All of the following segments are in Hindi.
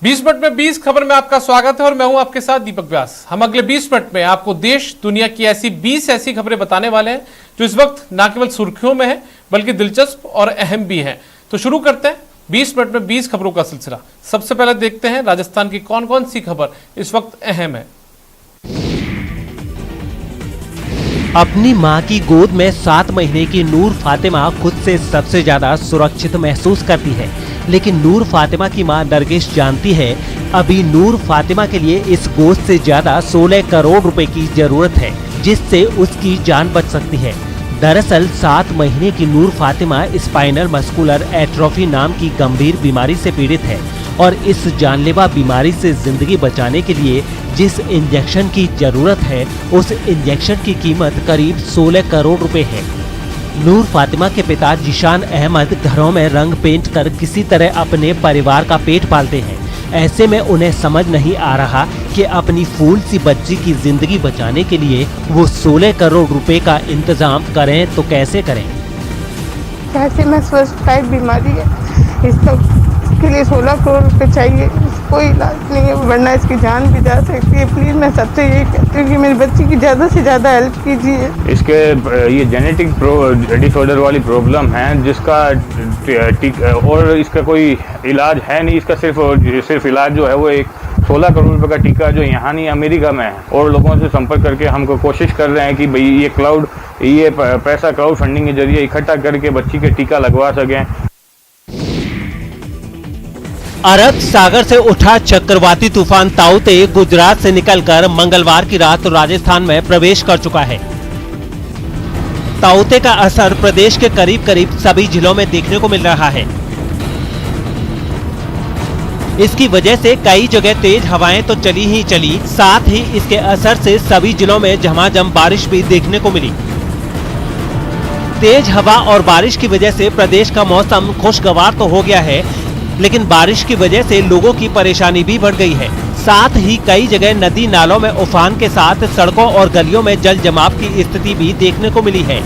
20 मिनट में 20 खबर में आपका स्वागत है और मैं हूं आपके साथ दीपक व्यास। हम अगले 20 मिनट में आपको देश दुनिया की ऐसी 20 ऐसी खबरें बताने वाले हैं जो इस वक्त न केवल सुर्खियों में है बल्कि दिलचस्प और अहम भी हैं। तो शुरू करते हैं 20 मिनट में 20 खबरों का सिलसिला। सबसे पहले देखते हैं राजस्थान की कौन कौन सी खबर इस वक्त अहम है। अपनी मां की गोद में 7 महीने की नूर फातिमा खुद से सबसे ज्यादा सुरक्षित महसूस करती है, लेकिन नूर फातिमा की मां नरगिस जानती है अभी नूर फातिमा के लिए इस गोश्त से ज्यादा 16 करोड़ रुपए की जरूरत है, जिससे उसकी जान बच सकती है। दरअसल 7 महीने की नूर फातिमा स्पाइनल मस्कुलर एट्रोफी नाम की गंभीर बीमारी से पीड़ित है और इस जानलेवा बीमारी से जिंदगी बचाने के लिए जिस इंजेक्शन की जरूरत है उस इंजेक्शन की कीमत करीब 16 करोड़ रुपए है। नूर फातिमा के पिता जिशान अहमद घरों में रंग पेंट कर किसी तरह अपने परिवार का पेट पालते हैं। ऐसे में उन्हें समझ नहीं आ रहा कि अपनी फूल सी बच्ची की जिंदगी बचाने के लिए वो 16 करोड़ रुपए का इंतजाम करें तो कैसे करें। कैसे में फर्स्ट टाइप बीमारी है, इसके लिए 16 करोड़ रुपए चाहिए। कोई इलाज नहीं है वरना इसकी जान भी जा सकती है। प्लीज मैं सबसे यही कहती हूँ कि मेरी बच्ची की ज़्यादा से ज़्यादा हेल्प कीजिए। इसके ये जेनेटिक डिसऑर्डर वाली प्रॉब्लम है जिसका और इसका कोई इलाज है नहीं। इसका सिर्फ इलाज जो है वो एक 16 करोड़ रुपए का टीका जो यहाँ नहीं अमेरिका में है, और लोगों से संपर्क करके हमको कोशिश कर रहे हैं कि भाई ये पैसा क्राउड फंडिंग के जरिए इकट्ठा करके बच्ची के टीका लगवा सकें। अरब सागर से उठा चक्रवाती तूफान ताउते गुजरात से निकलकर मंगलवार की रात राजस्थान में प्रवेश कर चुका है। ताउते का असर प्रदेश के करीब सभी जिलों में देखने को मिल रहा है। इसकी वजह से कई जगह तेज हवाएं तो चली ही चली, साथ ही इसके असर से सभी जिलों में झमाझम बारिश भी देखने को मिली। तेज हवा और बारिश की वजह से प्रदेश का मौसम खुशगवार तो हो गया है, लेकिन बारिश की वजह से लोगों की परेशानी भी बढ़ गई है। साथ ही कई जगह नदी नालों में उफान के साथ सड़कों और गलियों में जल जमाव की स्थिति भी देखने को मिली है।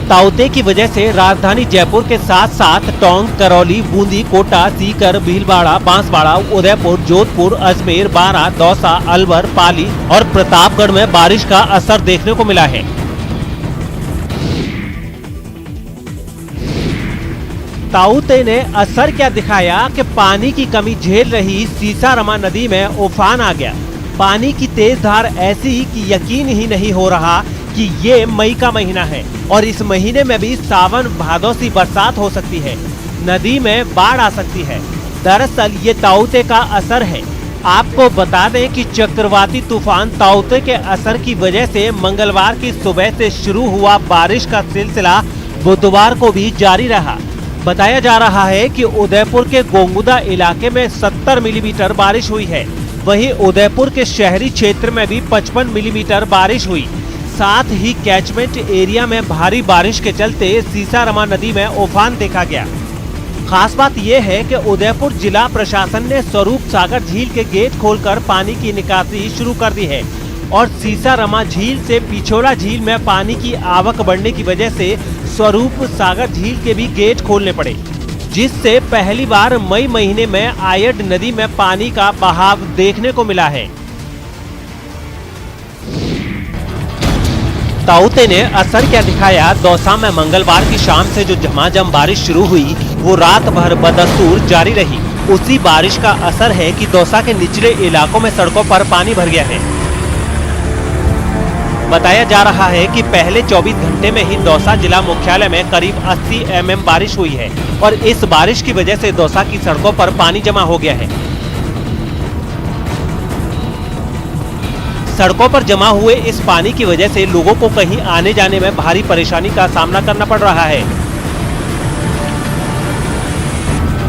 ताउते की वजह से राजधानी जयपुर के साथ साथ टोंक, करौली, बूंदी, कोटा, सीकर, भीलवाड़ा, बांसवाड़ा, उदयपुर, जोधपुर, अजमेर, बारां, दौसा, अलवर, पाली और प्रतापगढ़ में बारिश का असर देखने को मिला है। ताउते ने असर क्या दिखाया कि पानी की कमी झेल रही सीसारमा नदी में उफान आ गया। पानी की तेज धार ऐसी कि यकीन ही नहीं हो रहा कि ये मई का महीना है और इस महीने में भी सावन भादौ सी बरसात हो सकती है। नदी में बाढ़ आ सकती है। दरअसल ये ताउते का असर है। आपको बता दें कि चक्रवाती तूफान ताउते के असर की वजह से मंगलवार की सुबह से शुरू हुआ बारिश का सिलसिला बुधवार को भी जारी रहा। बताया जा रहा है कि उदयपुर के गोंगुदा इलाके में 70 मिलीमीटर बारिश हुई है। वहीं उदयपुर के शहरी क्षेत्र में भी 55 मिलीमीटर बारिश हुई। साथ ही कैचमेंट एरिया में भारी बारिश के चलते सीसारमा नदी में उफान देखा गया। खास बात यह है कि उदयपुर जिला प्रशासन ने स्वरूप सागर झील के गेट खोलकर पानी की निकासी शुरू कर दी है और सीसारमा झील से पिछोला झील में पानी की आवक बढ़ने की वजह से स्वरूप सागर झील के भी गेट खोलने पड़े, जिससे पहली बार मई महीने में आयड नदी में पानी का बहाव देखने को मिला है। ताउते ने असर क्या दिखाया। दौसा में मंगलवार की शाम से जो झमाझम बारिश शुरू हुई वो रात भर बदस्तूर जारी रही। उसी बारिश का असर है कि दौसा के निचले इलाकों में सड़कों पर पानी भर गया है। बताया जा रहा है कि पहले 24 घंटे में ही दौसा जिला मुख्यालय में करीब 80 mm बारिश हुई है और इस बारिश की वजह से दौसा की सड़कों पर पानी जमा हो गया है। सड़कों पर जमा हुए इस पानी की वजह से लोगों को कहीं आने जाने में भारी परेशानी का सामना करना पड़ रहा है।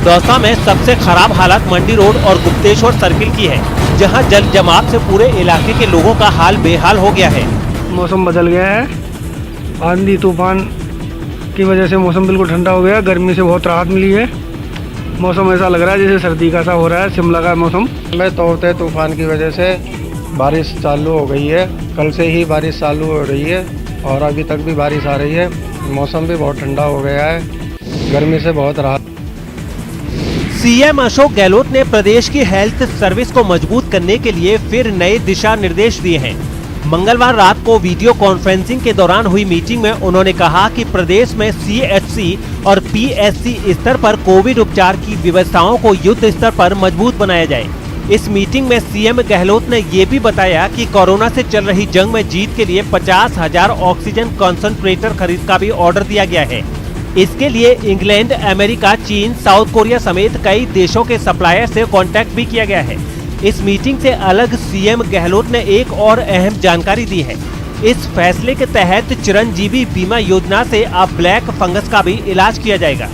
दौसा में सबसे खराब हालत मंडी रोड और गुप्तेश्वर सर्किल की है, जहां जल जमाव से पूरे इलाके के लोगों का हाल बेहाल हो गया है। मौसम बदल गया है। आंधी तूफान की वजह से मौसम बिल्कुल ठंडा हो गया। गर्मी से बहुत राहत मिली है। मौसम ऐसा लग रहा है जैसे सर्दी का सा हो रहा है, शिमला का मौसम। में ताउते तूफान की वजह से बारिश चालू हो गई है। कल से ही बारिश चालू हो रही है और अभी तक भी बारिश आ रही है। मौसम भी बहुत ठंडा हो गया है, गर्मी से बहुत राहत। सीएम अशोक गहलोत ने प्रदेश की हेल्थ सर्विस को मजबूत करने के लिए फिर नए दिशा निर्देश दिए हैं। मंगलवार रात को वीडियो कॉन्फ्रेंसिंग के दौरान हुई मीटिंग में उन्होंने कहा कि प्रदेश में सीएचसी और पीएचसी स्तर पर कोविड उपचार की व्यवस्थाओं को युद्ध स्तर पर मजबूत बनाया जाए। इस मीटिंग में सीएम गहलोत ने ये भी बताया कि कोरोना से चल रही जंग में जीत के लिए 50,000 ऑक्सीजन कंसंट्रेटर खरीद का भी ऑर्डर दिया गया है। इसके लिए इंग्लैंड, अमेरिका, चीन, साउथ कोरिया समेत कई देशों के सप्लायर से कांटेक्ट भी किया गया है। इस मीटिंग से अलग सीएम गहलोत ने एक और अहम जानकारी दी है। इस फैसले के तहत चिरंजीवी बीमा योजना से अब ब्लैक फंगस का भी इलाज किया जाएगा।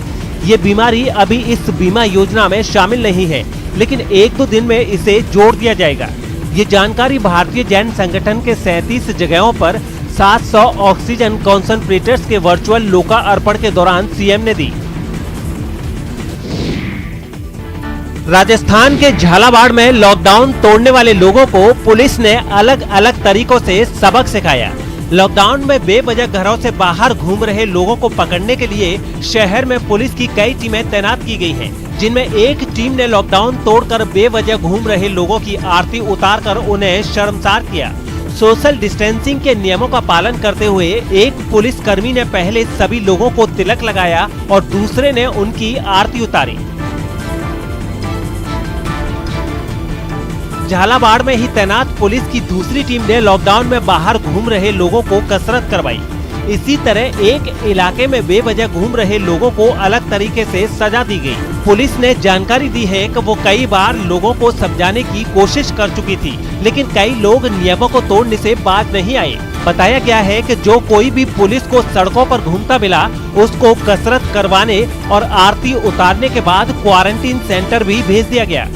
ये बीमारी अभी इस बीमा योजना में शामिल नहीं है, लेकिन 1-2 दिन में इसे जोड़ दिया जाएगा। ये जानकारी भारतीय जैन संगठन के 37 जगहों पर 700 ऑक्सीजन कॉन्संट्रेटर्स के वर्चुअल लोकार्पण के दौरान सीएम ने दी। राजस्थान के झालावाड़ में लॉकडाउन तोड़ने वाले लोगों को पुलिस ने अलग अलग तरीकों से सबक सिखाया। लॉकडाउन में बेवजह घरों से बाहर घूम रहे लोगों को पकड़ने के लिए शहर में पुलिस की कई टीमें तैनात की गई हैं, जिनमें एक टीम ने लॉकडाउन तोड़कर बेवजह घूम रहे लोगों की आरती उतारकर उन्हें शर्मसार किया। सोशल डिस्टेंसिंग के नियमों का पालन करते हुए एक पुलिस कर्मी ने पहले सभी लोगों को तिलक लगाया और दूसरे ने उनकी आरती उतारी। झालावाड़ में ही तैनात पुलिस की दूसरी टीम ने लॉकडाउन में बाहर घूम रहे लोगों को कसरत करवाई। इसी तरह एक इलाके में बेवजह घूम रहे लोगों को अलग तरीके से सजा दी गई। पुलिस ने जानकारी दी है कि वो कई बार लोगों को समझाने की कोशिश कर चुकी थी, लेकिन कई लोग नियमों को तोड़ने से बाज नहीं आए। बताया गया है कि जो कोई भी पुलिस को सड़कों पर घूमता मिला, उसको कसरत करवाने और आरती उतारने के बाद क्वारंटीन सेंटर भी भेज दिया गया।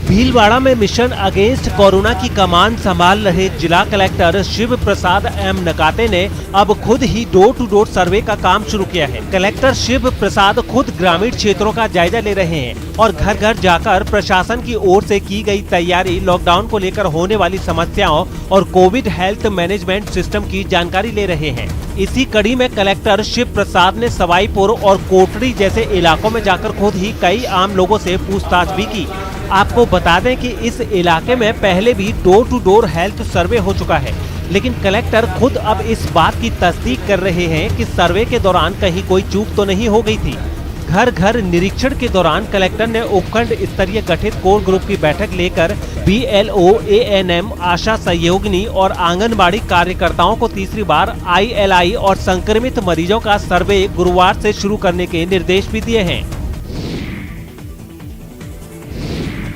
भीलवाड़ा में मिशन अगेंस्ट कोरोना की कमान संभाल रहे जिला कलेक्टर शिव प्रसाद एम नकाते ने अब खुद ही डोर टू डोर सर्वे का काम शुरू किया है। कलेक्टर शिव प्रसाद खुद ग्रामीण क्षेत्रों का जायजा ले रहे हैं और घर घर जाकर प्रशासन की ओर से की गई तैयारी, लॉकडाउन को लेकर होने वाली समस्याओं और कोविड हेल्थ मैनेजमेंट सिस्टम की जानकारी ले रहे हैं। इसी कड़ी में कलेक्टर शिव प्रसाद ने सवाईपुर और कोटड़ी जैसे इलाकों में जाकर खुद ही कई आम लोगों से पूछताछ भी की। आपको बता दें कि इस इलाके में पहले भी door to door health survey हो चुका है, लेकिन कलेक्टर खुद अब इस बात की तस्दीक कर रहे हैं कि सर्वे के दौरान कहीं कोई चूक तो नहीं हो गई थी। घर घर निरीक्षण के दौरान कलेक्टर ने उपखंड स्तरीय गठित कोर ग्रुप की बैठक लेकर BLO, ANM, आशा सहयोगिनी और आंगनबाड़ी कार्यकर्ताओं को तीसरी बार ILI और संक्रमित मरीजों का सर्वे गुरुवार से शुरू करने के निर्देश भी दिए हैं।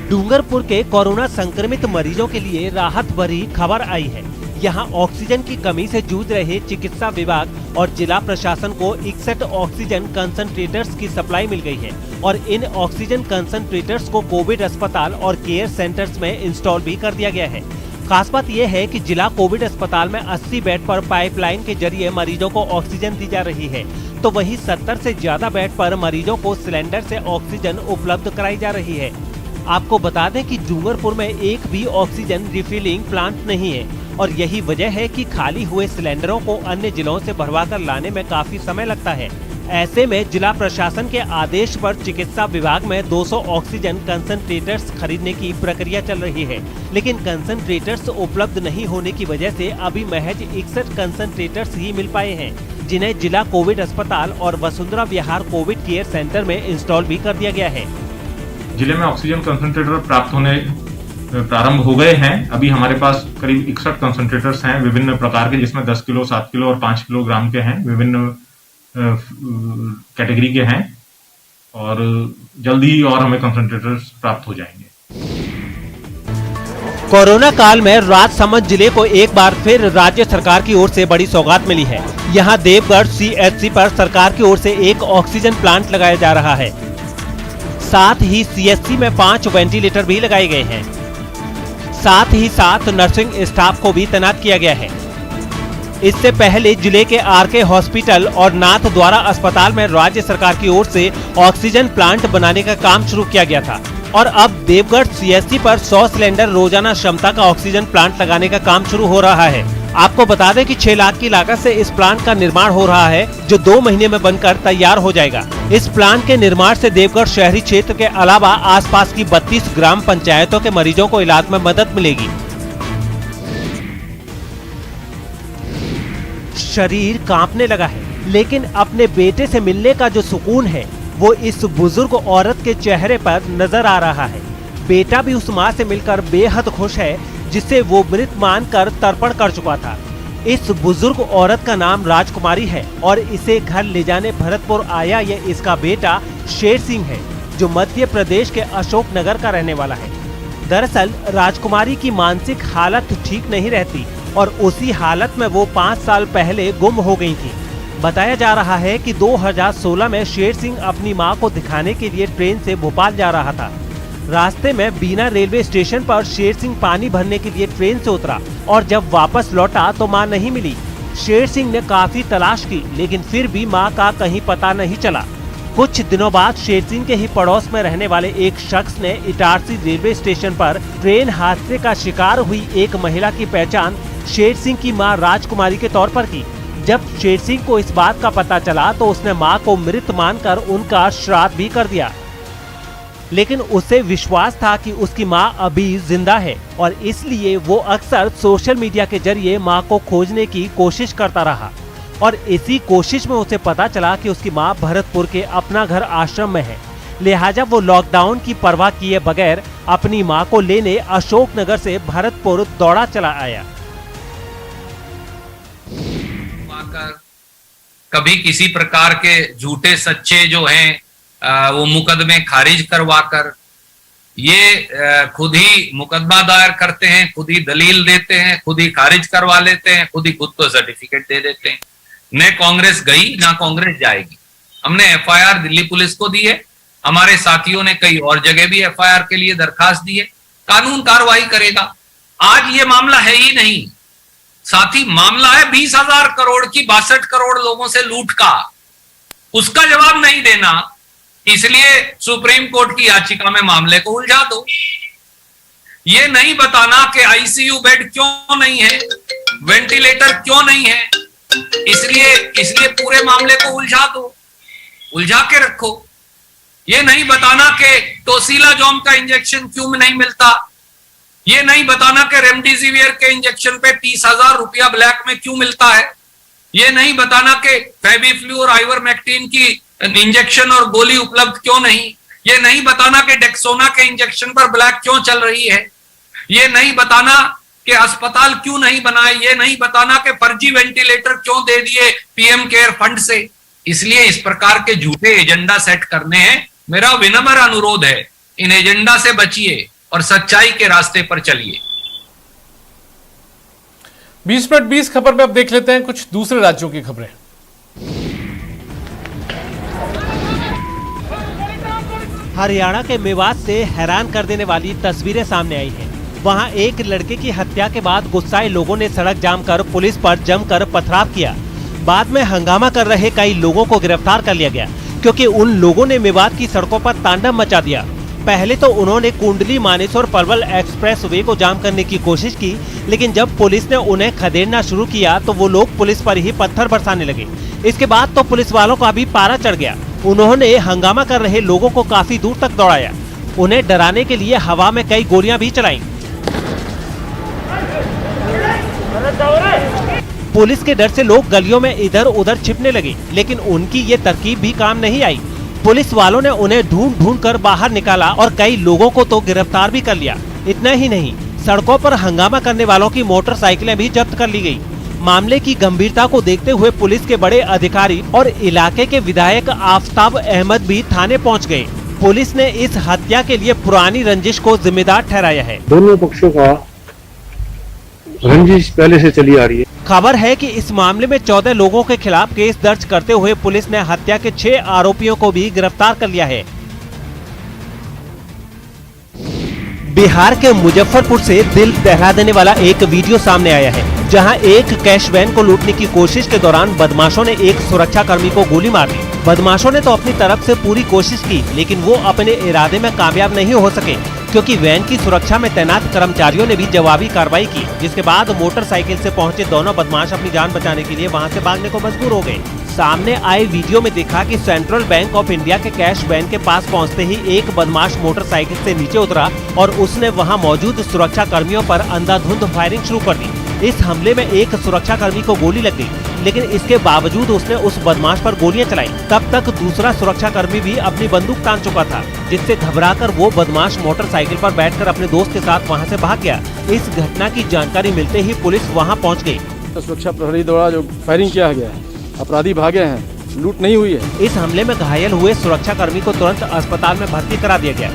डूंगरपुर के कोरोना संक्रमित मरीजों के लिए राहत भरी खबर आई है। यहां ऑक्सीजन की कमी से जूझ रहे चिकित्सा विभाग और जिला प्रशासन को 61 ऑक्सीजन कंसंट्रेटर्स की सप्लाई मिल गई है और इन ऑक्सीजन कंसंट्रेटर्स को कोविड अस्पताल और केयर सेंटर्स में इंस्टॉल भी कर दिया गया है। खास बात यह है कि जिला कोविड अस्पताल में 80 बेड पर पाइपलाइन के जरिए मरीजों को ऑक्सीजन दी जा रही है, तो वहीं 70 से ज्यादा बेड पर मरीजों को सिलेंडर से ऑक्सीजन उपलब्ध कराई जा रही है। आपको बता दें कि डूंगरपुर में एक भी ऑक्सीजन रिफिलिंग प्लांट नहीं है और यही वजह है कि खाली हुए सिलेंडरों को अन्य जिलों से भरवाकर लाने में काफी समय लगता है। ऐसे में जिला प्रशासन के आदेश पर चिकित्सा विभाग में 200 ऑक्सीजन कंसंट्रेटर्स खरीदने की प्रक्रिया चल रही है, लेकिन कंसंट्रेटर्स उपलब्ध नहीं होने की वजह से अभी महज 61 कंसंट्रेटर्स ही मिल पाए हैं, जिन्हें जिला कोविड अस्पताल और वसुंधरा विहार कोविड केयर सेंटर में इंस्टॉल भी कर दिया गया है। जिले में ऑक्सीजन कंसंट्रेटर प्राप्त होने प्रारंभ हो गए हैं। अभी हमारे पास करीब 61 कंसंट्रेटर्स हैं विभिन्न प्रकार के, जिसमें 10 किलो, 7 किलो और 5 किलोग्राम के हैं, विभिन्न कैटेगरी के हैं और जल्दी और हमें कंसंट्रेटर्स प्राप्त हो जाएंगे। कोरोना काल में राजसमंद जिले को एक बार फिर राज्य सरकार की ओर से बड़ी सौगात मिली है। यहाँ देवगढ़ CHC पर सरकार की ओर से एक ऑक्सीजन प्लांट लगाया जा रहा है। साथ ही CHC में 5 वेंटिलेटर भी लगाए गए हैं। साथ ही साथ नर्सिंग स्टाफ को भी तैनात किया गया है। इससे पहले जिले के RK हॉस्पिटल और नाथ द्वारा अस्पताल में राज्य सरकार की ओर से ऑक्सीजन प्लांट बनाने का काम शुरू किया गया था। और अब देवगढ़ सीएससी पर 100 सिलेंडर रोजाना क्षमता का ऑक्सीजन प्लांट लगाने का काम शुरू हो रहा है। आपको बता दें कि 6 लाख की लागत से इस प्लांट का निर्माण हो रहा है, जो 2 महीने में बनकर तैयार हो जाएगा। इस प्लांट के निर्माण से देवगढ़ शहरी क्षेत्र के अलावा आसपास की 32 ग्राम पंचायतों के मरीजों को इलाज में मदद मिलेगी। शरीर कांपने लगा है, लेकिन अपने बेटे से मिलने का जो सुकून है वो इस बुजुर्ग औरत के चेहरे पर नजर आ रहा है। बेटा भी उस माँ से मिलकर बेहद खुश है, जिसे वो मृत मानकर तर्पण कर चुका था। इस बुजुर्ग औरत का नाम राजकुमारी है और इसे घर ले जाने भरतपुर आया ये इसका बेटा शेर सिंह है, जो मध्य प्रदेश के अशोकनगर का रहने वाला है। दरअसल राजकुमारी की मानसिक हालत ठीक नहीं रहती और उसी हालत में वो 5 साल पहले गुम हो गई थी। बताया जा रहा है कि 2016 में शेर सिंह अपनी मां को दिखाने के लिए ट्रेन से भोपाल जा रहा था। रास्ते में बीना रेलवे स्टेशन पर शेर सिंह पानी भरने के लिए ट्रेन से उतरा और जब वापस लौटा तो मां नहीं मिली। शेर सिंह ने काफी तलाश की, लेकिन फिर भी मां का कहीं पता नहीं चला। कुछ दिनों बाद शेर सिंह के ही पड़ोस में रहने वाले एक शख्स ने इटारसी रेलवे स्टेशन पर ट्रेन हादसे का शिकार हुई एक महिला की पहचान शेर सिंह की मां राजकुमारी के तौर पर की। जब शेर सिंह को इस बात का पता चला तो उसने मां को मृत मानकर उनका श्राद्ध भी कर दिया, लेकिन उसे विश्वास था कि उसकी मां अभी जिंदा है और इसलिए वो अक्सर सोशल मीडिया के जरिए मां को खोजने की कोशिश करता रहा। और इसी कोशिश में उसे पता चला कि उसकी मां भरतपुर के अपना घर आश्रम में है। लिहाजा वो लॉकडाउन की परवाह किए बगैर अपनी मां को लेने अशोकनगर से भरतपुर दौड़ा चला आया। कभी किसी प्रकार के झूठे सच्चे जो हैं वो मुकदमे खारिज करवाकर ये खुद ही मुकदमा दायर करते हैं, खुद ही दलील देते हैं, खुद ही खारिज करवा लेते हैं, खुद को सर्टिफिकेट दे देते हैं। न कांग्रेस गई ना कांग्रेस जाएगी। हमने एफआईआर दिल्ली पुलिस को दी है, हमारे साथियों ने कई और जगह भी एफआईआर के लिए दरखास्त दी है। कानून कार्रवाई करेगा। आज ये मामला है ही नहीं, साथी मामला है 20,000 करोड़ की 62 करोड़ लोगों से लूट का। उसका जवाब नहीं देना, इसलिए सुप्रीम कोर्ट की याचिका में मामले को उलझा दो। ये नहीं बताना कि आईसीयू बेड क्यों नहीं है, वेंटिलेटर क्यों नहीं है, इसलिए पूरे मामले को उलझा दो, उलझा के रखो। ये नहीं बताना कि टोसिलाजोम का इंजेक्शन क्यों नहीं मिलता, ये नहीं बताना कि रेमडेसिवियर के इंजेक्शन पे 30,000 रुपया ब्लैक में क्यों मिलता है, ये नहीं बताना कि फेविफ्लू और आइवरमेक्टिन की इंजेक्शन और गोली उपलब्ध क्यों नहीं, ये नहीं बताना कि डेक्सोना के इंजेक्शन पर ब्लैक क्यों चल रही है, ये नहीं बताना कि अस्पताल क्यों नहीं बनाए, ये नहीं बताना कि फर्जी वेंटिलेटर क्यों दे दिए पीएम केयर फंड से। इसलिए इस प्रकार के झूठे एजेंडा सेट करने हैं। मेरा विनम्र अनुरोध है, इन एजेंडा से बचिए और सच्चाई के रास्ते पर चलिए। 20 मिनट 20 खबर में अब देख लेते हैं कुछ दूसरे राज्यों की खबरें। हरियाणा के मेवात से हैरान कर देने वाली तस्वीरें सामने आई हैं। वहां एक लड़के की हत्या के बाद गुस्साए लोगों ने सड़क जाम कर पुलिस पर जमकर पथराव किया। बाद में हंगामा कर रहे कई लोगों को गिरफ्तार कर लिया गया, क्योंकि उन लोगों ने मेवात की सड़कों पर तांडव मचा दिया। पहले तो उन्होंने कुंडली मानेसर पलवल एक्सप्रेस वे को जाम करने की कोशिश की, लेकिन जब पुलिस ने उन्हें खदेड़ना शुरू किया तो वो लोग पुलिस पर ही पत्थर बरसाने लगे। इसके बाद तो पुलिस वालों का भी पारा चढ़ गया। उन्होंने हंगामा कर रहे लोगों को काफी दूर तक दौड़ाया। उन्हें डराने के लिए हवा में कई गोलियां भी चलाई। पुलिस के डर से लोग गलियों में इधर उधर छिपने लगे, लेकिन उनकी ये तरकीब भी काम नहीं आई। पुलिस वालों ने उन्हें ढूंढ ढूंढ कर बाहर निकाला और कई लोगों को तो गिरफ्तार भी कर लिया। इतना ही नहीं, सड़कों पर हंगामा करने वालों की मोटरसाइकिलें भी जब्त कर ली गई। मामले की गंभीरता को देखते हुए पुलिस के बड़े अधिकारी और इलाके के विधायक आफताब अहमद भी थाने पहुंच गए। पुलिस ने इस हत्या के लिए पुरानी रंजिश को जिम्मेदार ठहराया है। दोनों पक्षों का रंजिश पहले से चली आ रही है। खबर है कि इस मामले में 14 लोगों के खिलाफ केस दर्ज करते हुए पुलिस ने हत्या के 6 आरोपियों को भी गिरफ्तार कर लिया है। बिहार के मुजफ्फरपुर से दिल दहला देने वाला एक वीडियो सामने आया है, जहां एक कैश वैन को लूटने की कोशिश के दौरान बदमाशों ने एक सुरक्षा कर्मी को गोली मार दी। बदमाशों ने तो अपनी तरफ से पूरी कोशिश की, लेकिन वो अपने इरादे में कामयाब नहीं हो सके, क्योंकि वैन की सुरक्षा में तैनात कर्मचारियों ने भी जवाबी कार्रवाई की, जिसके बाद मोटरसाइकिल से पहुंचे दोनों बदमाश अपनी जान बचाने के लिए वहां से भागने को मजबूर हो गए। सामने आए वीडियो में देखा कि सेंट्रल बैंक ऑफ इंडिया के कैश वैन के पास पहुंचते ही एक बदमाश मोटरसाइकिल से नीचे उतरा और उसने वहां मौजूद सुरक्षा कर्मियों पर अंधाधुंध फायरिंग शुरू कर दी। इस हमले में एक सुरक्षा कर्मी को गोली लग गई, लेकिन इसके बावजूद उसने उस बदमाश पर गोलियां चलाई। तब तक दूसरा सुरक्षा कर्मी भी अपनी बंदूक तान चुका था, जिससे घबराकर वो बदमाश मोटरसाइकिल पर बैठकर अपने दोस्त के साथ वहां से भाग गया। इस घटना की जानकारी मिलते ही पुलिस वहां पहुंच गई। सुरक्षा प्रहरी द्वारा जो फायरिंग किया गया है, अपराधी भागे हैं, लूट नहीं हुई है। इस हमले में घायल हुए सुरक्षा कर्मी को तुरंत अस्पताल में भर्ती करा दिया गया।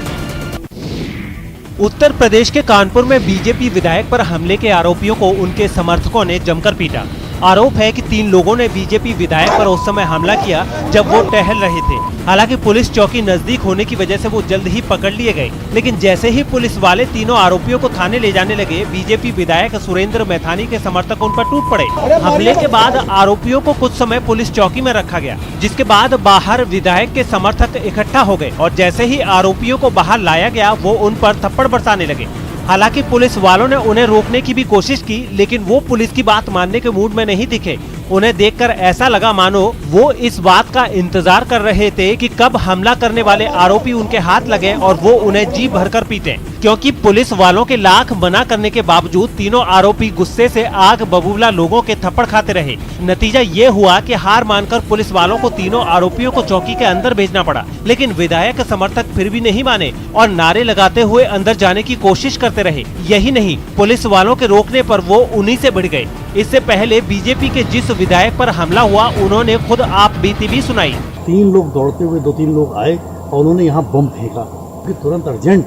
उत्तर प्रदेश के कानपुर में बीजेपी विधायक पर हमले के आरोपियों को उनके समर्थकों ने जमकर पीटा। आरोप है कि 3 लोगों ने बीजेपी विधायक पर उस समय हमला किया जब वो टहल रहे थे। हालांकि पुलिस चौकी नजदीक होने की वजह से वो जल्द ही पकड़ लिए गए, लेकिन जैसे ही पुलिस वाले तीनों आरोपियों को थाने ले जाने लगे, बीजेपी विधायक सुरेंद्र मैथानी के समर्थक उन पर टूट पड़े। हमले के बाद आरोपियों को कुछ समय पुलिस चौकी में रखा गया, जिसके बाद बाहर विधायक के समर्थक इकट्ठा हो गए और जैसे ही आरोपियों को बाहर लाया गया, वो उन पर थप्पड़ बरसाने लगे। हालांकि पुलिस वालों ने उन्हें रोकने की भी कोशिश की, लेकिन वो पुलिस की बात मानने के मूड में नहीं दिखे। उन्हें देखकर ऐसा लगा मानो वो इस बात का इंतजार कर रहे थे कि कब हमला करने वाले आरोपी उनके हाथ लगे और वो उन्हें जी भरकर पीटे, क्योंकि पुलिस वालों के लाख मना करने के बावजूद तीनों आरोपी गुस्से से आग बबूला लोगों के थप्पड़ खाते रहे। नतीजा ये हुआ कि हार मानकर पुलिस वालों को तीनों आरोपियों को चौकी के अंदर भेजना पड़ा, लेकिन विधायक समर्थक फिर भी नहीं माने और नारे लगाते हुए अंदर जाने की कोशिश करते रहे। यही नहीं, पुलिस वालों के रोकने पर वो उन्हीं से भिड़ गए। इससे पहले बीजेपी के जिस विधायक पर हमला हुआ, उन्होंने खुद आप बीती भी सुनाई। 3 लोग दौड़ते हुए 2-3 लोग आए और उन्होंने यहाँ बम फेंका, फिर तुरंत अर्जेंट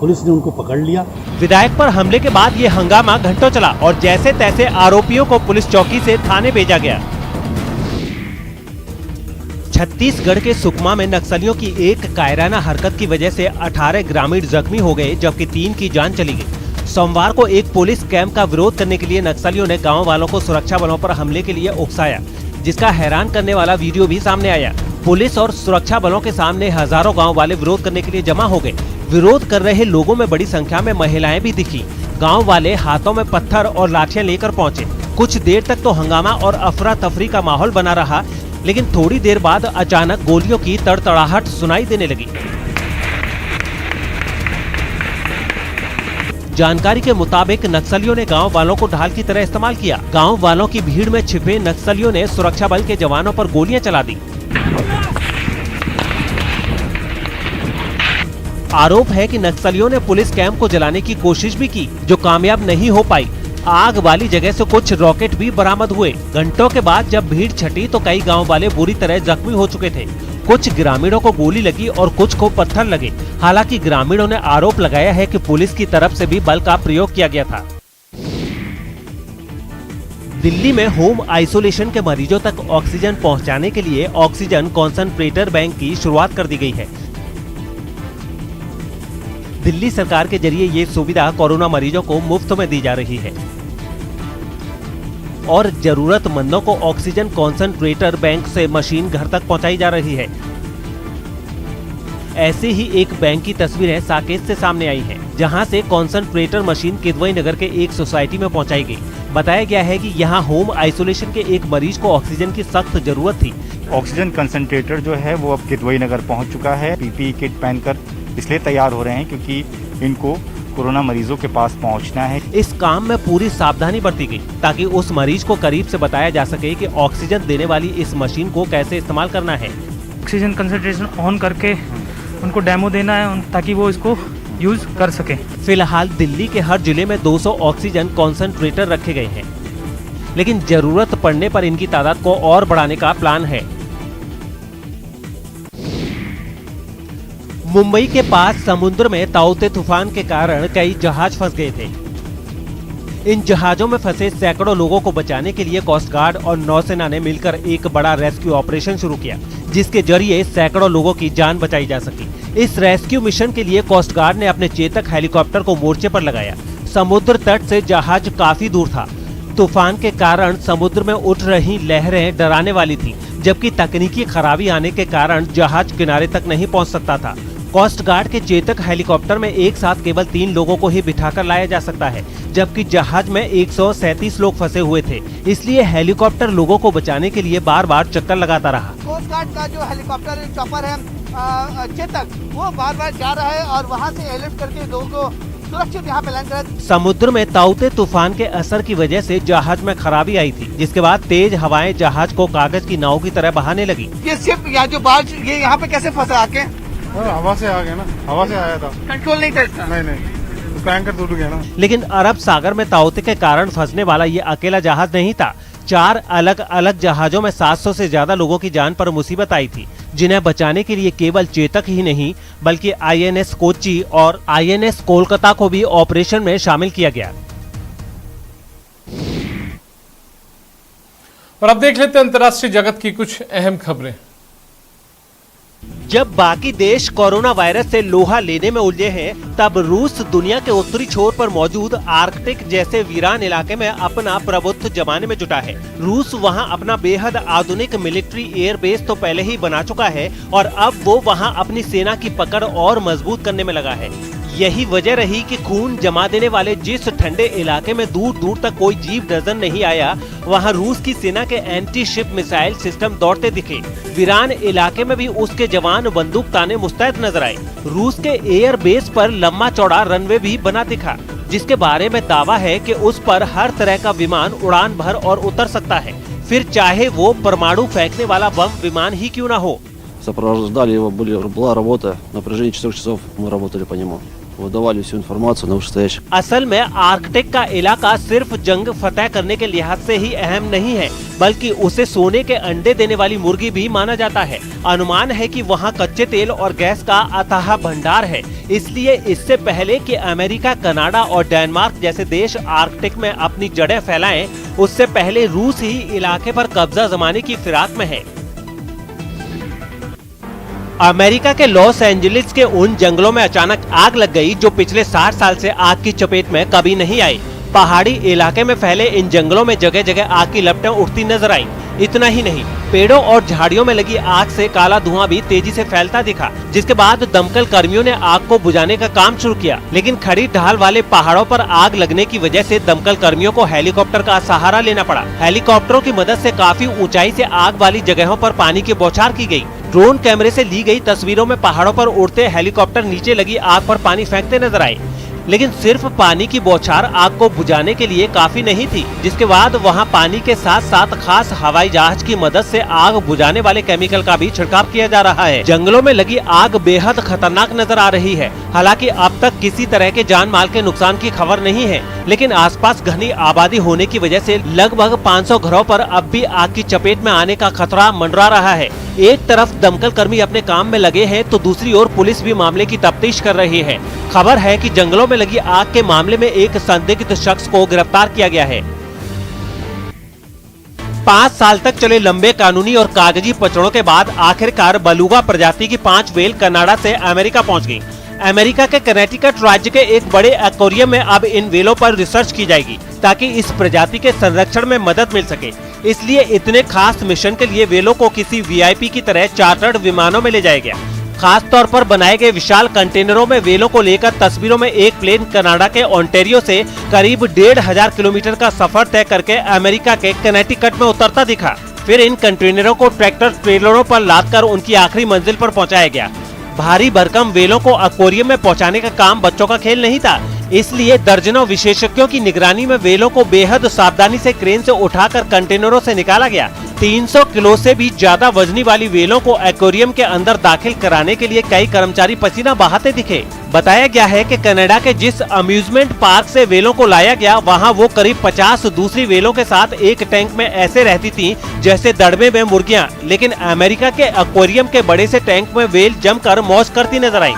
पुलिस ने उनको पकड़ लिया। विधायक पर हमले के बाद ये हंगामा घंटों चला और जैसे तैसे आरोपियों को पुलिस चौकी से थाने भेजा गया। छत्तीसगढ़ के सुकमा में नक्सलियों की एक कायराना हरकत की वजह से 18 ग्रामीण जख्मी हो गए, जबकि 3 की जान चली गई। सोमवार को एक पुलिस कैंप का विरोध करने के लिए नक्सलियों ने गांव वालों को सुरक्षा बलों पर हमले के लिए उकसाया, जिसका हैरान करने वाला वीडियो भी सामने आया। पुलिस और सुरक्षा बलों के सामने हजारों गांव वाले विरोध करने के लिए जमा हो गए। विरोध कर रहे लोगों में बड़ी संख्या में महिलाएं भी दिखी। गांव वाले हाथों में पत्थर और लाठियां लेकर पहुंचे। कुछ देर तक तो हंगामा और अफरा तफरी का माहौल बना रहा, लेकिन थोड़ी देर बाद अचानक गोलियों की तड़तड़ाहट सुनाई देने लगी। जानकारी के मुताबिक नक्सलियों ने गांव वालों को ढाल की तरह इस्तेमाल किया। गांव वालों की भीड़ में छिपे नक्सलियों ने सुरक्षा बल के जवानों पर गोलियां चला दी। आरोप है कि नक्सलियों ने पुलिस कैंप को जलाने की कोशिश भी की, जो कामयाब नहीं हो पाई। आग वाली जगह से कुछ रॉकेट भी बरामद हुए। घंटों के बाद जब भीड़ छटी तो कई गांव वाले बुरी तरह जख्मी हो चुके थे। कुछ ग्रामीणों को गोली लगी और कुछ को पत्थर लगे। हालांकि ग्रामीणों ने आरोप लगाया है कि पुलिस की तरफ से भी बल का प्रयोग किया गया था। दिल्ली में होम आइसोलेशन के मरीजों तक ऑक्सीजन पहुंचाने के लिए ऑक्सीजन कॉन्सनट्रेटर बैंक की शुरुआत कर दी गई है। दिल्ली सरकार के जरिए ये सुविधा कोरोना मरीजों को मुफ्त में दी जा रही है और जरूरतमंदों को ऑक्सीजन कॉन्सनट्रेटर बैंक से मशीन घर तक पहुंचाई जा रही है। ऐसे ही एक बैंक की तस्वीरें साकेत से सामने आई हैं, जहां से कॉन्सनट्रेटर मशीन किदवई नगर के एक सोसाइटी में पहुंचाई गई। बताया गया है कि यहां होम आइसोलेशन के एक मरीज को ऑक्सीजन की सख्त जरूरत थी। ऑक्सीजन कंसंट्रेटर जो है वो अब किदवई नगर पहुंच चुका है। पीपीई किट पहनकर इसलिए तैयार हो रहे हैं क्योंकि इनको कोरोना मरीजों के पास पहुंचना है। इस काम में पूरी सावधानी बरती गई ताकि उस मरीज को करीब से बताया जा सके कि ऑक्सीजन देने वाली इस मशीन को कैसे इस्तेमाल करना है। ऑक्सीजन कंसंट्रेशन ऑन करके उनको डेमो देना है ताकि वो इसको यूज कर सके। फिलहाल दिल्ली के हर जिले में 200 ऑक्सीजन कॉन्संट्रेटर रखे गए हैं, लेकिन जरूरत पड़ने पर इनकी तादाद को और बढ़ाने का प्लान है। मुंबई के पास समुद्र में ताउते तूफान के कारण कई जहाज फंस गए थे। इन जहाजों में फंसे सैकड़ों लोगों को बचाने के लिए कोस्ट गार्ड और नौसेना ने मिलकर एक बड़ा रेस्क्यू ऑपरेशन शुरू किया, जिसके जरिए सैकड़ों लोगों की जान बचाई जा सकी। इस रेस्क्यू मिशन के लिए कोस्ट गार्ड ने अपने चेतक हेलीकॉप्टर को मोर्चे पर लगाया। समुद्र तट से जहाज काफी दूर था। तूफान के कारण समुद्र में उठ रही लहरें डराने वाली थीं, जबकि तकनीकी खराबी आने के कारण जहाज किनारे तक नहीं पहुंच सकता था। कोस्ट गार्ड के चेतक हेलीकॉप्टर में एक साथ केवल 3 लोगों को ही बिठाकर लाया जा सकता है, जबकि जहाज में 137 लोग फंसे हुए थे। इसलिए हेलीकॉप्टर लोगों को बचाने के लिए बार बार चक्कर लगाता रहा। कोस्ट गार्ड का जो हेलीकॉप्टर चॉपर है चेतक, वो बार बार जा रहा है और वहाँ से एयरलिफ्ट करके लोगों को सुरक्षित यहाँ पे लैंड करा। समुद्र में ताउते तूफान के असर की वजह से जहाज में खराबी आई थी, जिसके बाद तेज हवाएं जहाज को कागज की नाव की तरह बहाने लगी। ये शिप या जो बाज ये यहाँ पे कैसे फंसा आके? हवा से आ गया ना, हवा से आया था, कंट्रोल नहीं था इसका। नहीं उसका एंकर टूट गया ना। लेकिन अरब सागर में ताउते के कारण फंसने वाला ये अकेला जहाज नहीं था। 4 अलग अलग जहाजों में 700 से ज्यादा लोगों की जान पर मुसीबत आई थी, जिन्हें बचाने के लिए केवल चेतक ही नहीं बल्कि INS कोच्चि और INS कोलकाता को भी ऑपरेशन में शामिल किया गया। और अब देख लेते हैं अंतर्राष्ट्रीय जगत की कुछ अहम खबरें। जब बाकी देश कोरोना वायरस से लोहा लेने में उलझे हैं, तब रूस दुनिया के उत्तरी छोर पर मौजूद आर्कटिक जैसे वीरान इलाके में अपना प्रभुत्व जमाने में जुटा है। रूस वहां अपना बेहद आधुनिक मिलिट्री एयर बेस तो पहले ही बना चुका है और अब वो वहां अपनी सेना की पकड़ और मजबूत करने में लगा है। यही वजह रही कि खून जमा देने वाले जिस ठंडे इलाके में दूर दूर तक कोई जीव नजर नहीं आया, वहां रूस की सेना के एंटी शिप मिसाइल सिस्टम दौड़ते दिखे। वीरान इलाके में भी उसके जवान बंदूक ताने मुस्तैद नजर आए। रूस के एयर बेस पर लंबा चौड़ा रनवे भी बना दिखा, जिसके बारे में दावा है कि उस पर हर तरह का विमान उड़ान भर और उतर सकता है, फिर चाहे वो परमाणु फेंकने वाला बम विमान ही क्यों न हो। Сопровождали его, была работа, на протяжении 4 часов мы работали по нему. выдавали всю информацию на вышестоящих। असल में आर्कटिक का इलाका सिर्फ जंग फतह करने के लिहाज से ही अहम नहीं है, बल्कि उसे सोने के अंडे देने वाली मुर्गी भी माना जाता है। अनुमान है कि वहाँ कच्चे तेल और गैस का अथाह भंडार है, इसलिए इससे पहले कि अमेरिका, कनाडा और डेनमार्क जैसे देश आर्कटिक में अपनी जड़ें फैलाएं, उससे पहले रूस ही इलाके पर कब्जा जमाने की फिराक में है। अमेरिका के लॉस एंजलिस के उन जंगलों में अचानक आग लग गई जो पिछले 60 साल से आग की चपेट में कभी नहीं आई। पहाड़ी इलाके में फैले इन जंगलों में जगह जगह आग की लपटें उठती नजर आईं। इतना ही नहीं, पेड़ों और झाड़ियों में लगी आग से काला धुआं भी तेजी से फैलता दिखा, जिसके बाद दमकल कर्मियों ने आग को बुझाने का काम शुरू किया। लेकिन खड़ी ढाल वाले पहाड़ों पर आग लगने की वजह से दमकल कर्मियों को हेलीकॉप्टर का सहारा लेना पड़ा। हेलीकॉप्टरों की मदद से काफी ऊंचाई से आग वाली जगहों पर पानी की बौछार की गई। ड्रोन कैमरे से ली गई तस्वीरों में पहाड़ों पर उड़ते हेलीकॉप्टर नीचे लगी आग पर पानी फेंकते नजर आए, लेकिन सिर्फ पानी की बौछार आग को बुझाने के लिए काफी नहीं थी, जिसके बाद वहां पानी के साथ साथ खास हवाई जहाज की मदद से आग बुझाने वाले केमिकल का भी छिड़काव किया जा रहा है। जंगलों में लगी आग बेहद खतरनाक नजर आ रही है। हालांकि अब तक किसी तरह के जान माल के नुकसान की खबर नहीं है, लेकिन आसपास घनी आबादी होने की वजह से लगभग 500 घरों पर अब भी आग की चपेट में आने का खतरा मंडरा रहा है। एक तरफ दमकल कर्मी अपने काम में लगे हैं, तो दूसरी ओर पुलिस भी मामले की तफ्तीश कर रही है। खबर है कि जंगलों में लगी आग के मामले में एक संदिग्ध शख्स को गिरफ्तार किया गया है। 5 साल तक चले लंबे कानूनी और कागजी पचड़ों के बाद आखिरकार बलूगा प्रजाति की 5 व्हेल कनाडा से अमेरिका पहुंच गई। अमेरिका के कनेटिकट राज्य के एक बड़े एक्वेरियम में अब इन व्हेलों पर रिसर्च की जाएगी, ताकि इस प्रजाति के संरक्षण में मदद मिल सके। इसलिए इतने खास मिशन के लिए व्हेलों को किसी VIP की तरह चार्टर्ड विमानों में ले जाया गया। खास तौर पर बनाए गए विशाल कंटेनरों में व्हेलों को लेकर तस्वीरों में एक प्लेन कनाडा के ओंटारियो से करीब 1500 किलोमीटर का सफर तय करके अमेरिका के कनेटिकट में उतरता दिखा। फिर इन कंटेनरों को ट्रैक्टर ट्रेलरों पर लादकर उनकी आखिरी मंजिल पर पहुंचाया गया। भारी भरकम व्हेलों को एक्वेरियम में पहुंचाने का काम बच्चों का खेल नहीं था, इसलिए दर्जनों विशेषज्ञों की निगरानी में व्हेलों को बेहद सावधानी से क्रेन से उठाकर कंटेनरों से निकाला गया। 300 किलो से भी ज्यादा वजनी वाली व्हेलों को एक्वेरियम के अंदर दाखिल कराने के लिए कई कर्मचारी पसीना बहाते दिखे। बताया गया है कि कनाडा के जिस अम्यूजमेंट पार्क से व्हेलों को लाया गया, वहां वो करीब 50 दूसरी व्हेलों के साथ एक टैंक में ऐसे रहती थी जैसे दड़बे में मुर्गियां। लेकिन अमेरिका के एक्वेरियम के बड़े से टैंक में व्हेल जमकर मौज करती नजर आई।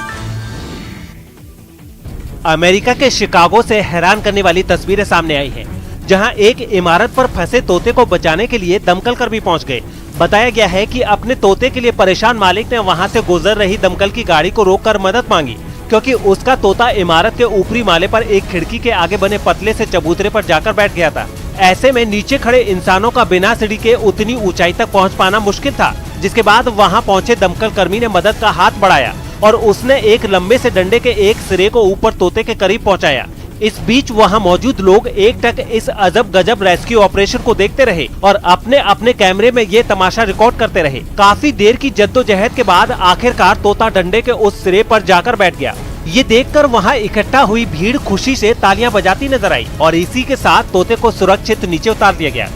अमेरिका के शिकागो से हैरान करने वाली तस्वीरें सामने आई हैं, जहां एक इमारत पर फंसे तोते को बचाने के लिए दमकल कर्मी पहुंच गए। बताया गया है कि अपने तोते के लिए परेशान मालिक ने वहां से गुजर रही दमकल की गाड़ी को रोककर मदद मांगी, क्योंकि उसका तोता इमारत के ऊपरी माले पर एक खिड़की के आगे बने पतले से चबूतरे पर जाकर बैठ गया था। ऐसे में नीचे खड़े इंसानों का बिना सीढ़ी के उतनी ऊंचाई तक पहुंच पाना मुश्किल था। जिसके बाद वहां पहुंचे दमकल कर्मी ने मदद का हाथ बढ़ाया और उसने एक लंबे से डंडे के एक सिरे को ऊपर तोते के करीब पहुंचाया। इस बीच वहां मौजूद लोग एकटक इस अजब गजब रेस्क्यू ऑपरेशन को देखते रहे और अपने अपने कैमरे में ये तमाशा रिकॉर्ड करते रहे। काफी देर की जद्दोजहद के बाद आखिरकार तोता डंडे के उस सिरे पर जाकर बैठ गया। ये देखकर वहां इकट्ठा हुई भीड़ खुशी से तालियां बजाती नजर आई और इसी के साथ तोते को सुरक्षित नीचे उतार दिया गया।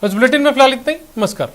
इस बुलेटिन में फिलहाल इतना ही। नमस्कार।